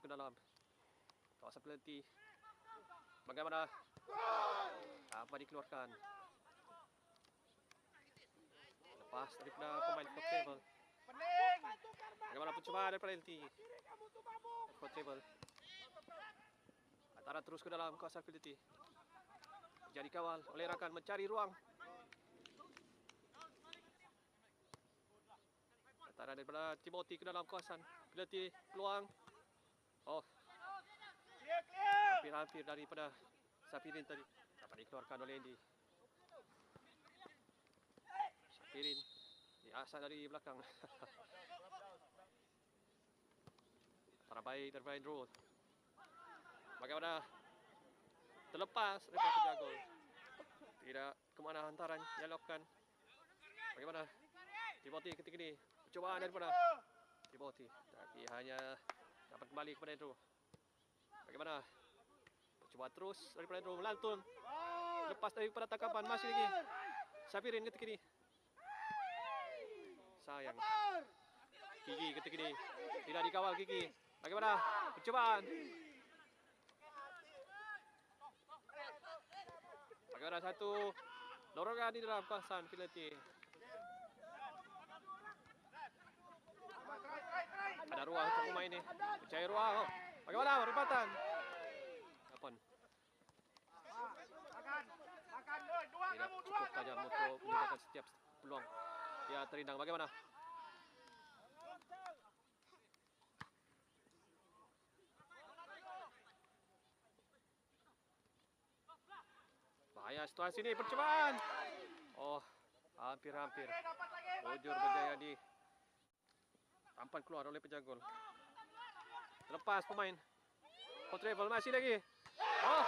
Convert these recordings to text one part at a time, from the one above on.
ke dalam kawasan penalti. Bagaimana? Apa dikeluarkan? Lepas daripada pemain Fort Travel. Bagaimana percubaan daripada penalti? Fort Travel. Antara terus ke dalam kawasan penalti. Jadi kawal oleh rakan mencari ruang. Antara daripada Timothy ke dalam kawasan penalti, peluang. Oh. Hampir-hampir daripada Sapirin tadi. Dapat dikeluarkan oleh Andy. Sapirin diasah dari belakang. Antara baik daripada Andrew. Bagaimana? Terlepas daripada penjaga. Tidak ke mana hantaran yang dilakukan. Bagaimana? Timothy ketika ini. Percubaan daripada Timothy. Tapi hanya dapat kembali kepada Andrew. Bagaimana? Percubaan terus daripada Andrew. Melantun. Lepas daripada tangkapan. Masih lagi. Sapirin ketika ini. Sayang. Kiki ketika ini. Tidak dikawal Kiki. Bagaimana? Percubaan. Bagaimana satu dorongan di dalam kawasan penalti. Ada ruang untuk pemain ini. Percaya ruang. Oh. Bagaimana perempatan? Apun. Tidak cukup tajam untuk menggunakan setiap peluang. Dia terindang. Bagaimana? Bahaya situasi ini. Percubaan. Oh, hampir-hampir. Bujur berjaya di tampan keluar oleh penjaga. Lepas pemain Fort Travel masih lagi. Oh.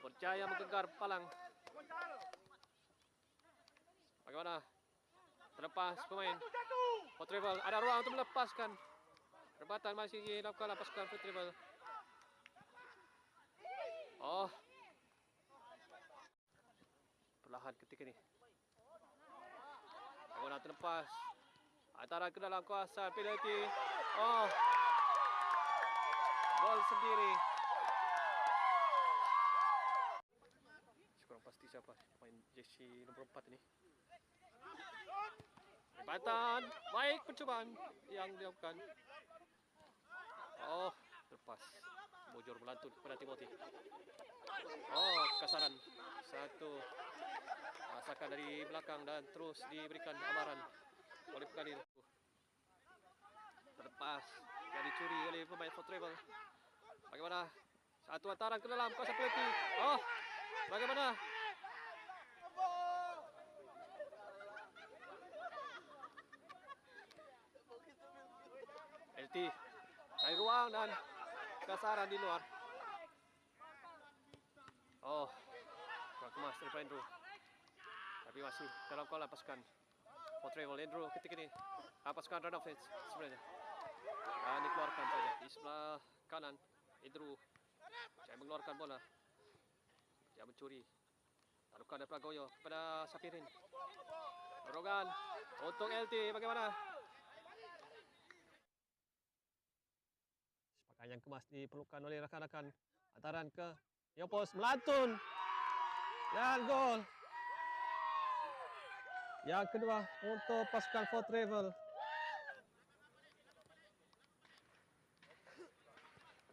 Berjaya menggegar palang. Bagaimana? Terlepas pemain Fort Travel. Ada ruang untuk melepaskan. Perempatan masih dilakukan lepaskan Fort Travel. Oh. Perlahan ketika ini. Bagaimana terlepas. Antara ke dalam kawasan penalti. Oh. Gol sendiri. Kurang pasti siapa pemain jersey nombor 4 ini. Perempatan. Baik percubaan yang dilakukan. Oh. Terlepas. Bujur melantun kepada Timothy. Oh, kasaran. Satu masakan dari belakang dan terus diberikan amaran oleh pengadil. Terlepas yang dicuri oleh pemain Fort Travel. Bagaimana? Satu hantaran ke dalam kawasan penalti. Oh, bagaimana? LT cari ruang dan kasaran di luar. Oh, kurang kemas daripada Andrew. Tapi masih dalam kolam pasukan Fort Travel. Andrew ketika ini pasukan run offense sebenarnya. Dan dikeluarkan saja di sebelah kanan. Andrew saya mengeluarkan bola. Dia mencuri. Taruhkan daripada Goyo kepada Sapirin. Dorongan untuk LT. Bagaimana? Sepakan yang kemas diperlukan oleh rakan-rakan. Hantaran ke Yopos melantun. Dan gol. Yang kedua untuk pasukan Fort Travel.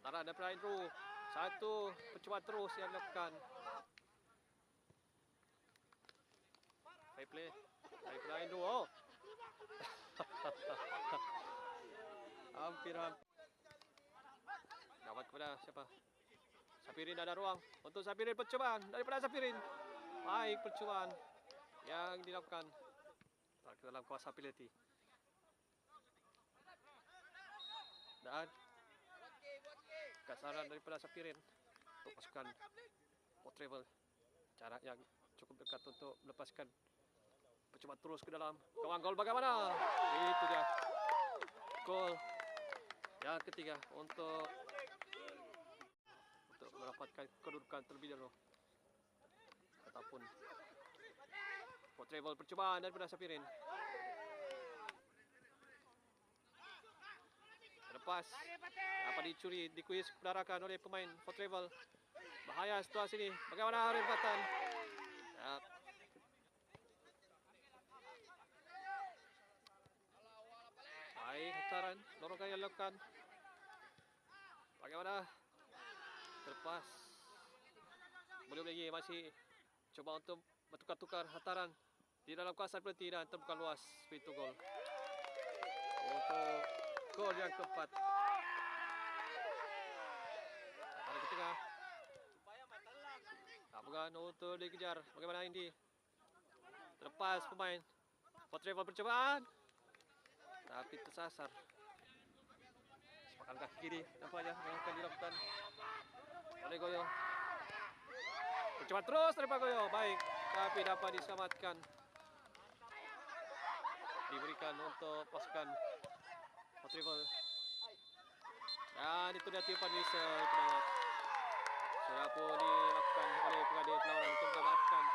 Hantaran daripada Andrew. Satu percubaan terus yang dilakukan. Fair play. Daripada Andrew. Oh. Hampir-hampir. Dapat kepada siapa? Sapirin ada ruang untuk Sapirin percubaan daripada Sapirin. Baik percubaan yang dilakukan ke dalam kawasan penalti. Dan kasaran daripada Sapirin untuk pasukan Fort Travel. Cara yang cukup dekat untuk melepaskan percubaan terus ke dalam gawang. Gol bagaimana? Itu dia. Gol yang ketiga untuk mendapatkan kedudukan terlebih dahulu. Ataupun Fort Travel percubaan daripada Sapirin. Terlepas. Dapat dicuri, dikuis penarakan oleh pemain Fort Travel. Bahaya situasi ini. Bagaimana rempatan? Ya. Baik, hantaran. Lorongkan yang dilakukan. Bagaimana? Terlepas. Belum lagi, masih coba untuk bertukar-tukar hantaran di dalam kawasan penalti dan terbuka luas pintu gol. Untuk gol yang keempat. Hantaran ke tengah. Bukan untuk dikejar. Bagaimana ini? Terlepas pemain. Fort Travel percobaan. Tapi tersasar. Sepakan kaki kiri nampaknya yang akan dilakukan oleh Goyo. Percobaan terus daripada Goyo. Baik. Tapi dapat diselamatkan. Diberikan untuk pasukan Fort Travel. Dan itu dia tiupan whistle penawar. Sudah pun dilakukan oleh pengadil perlawanan untuk mendapatkan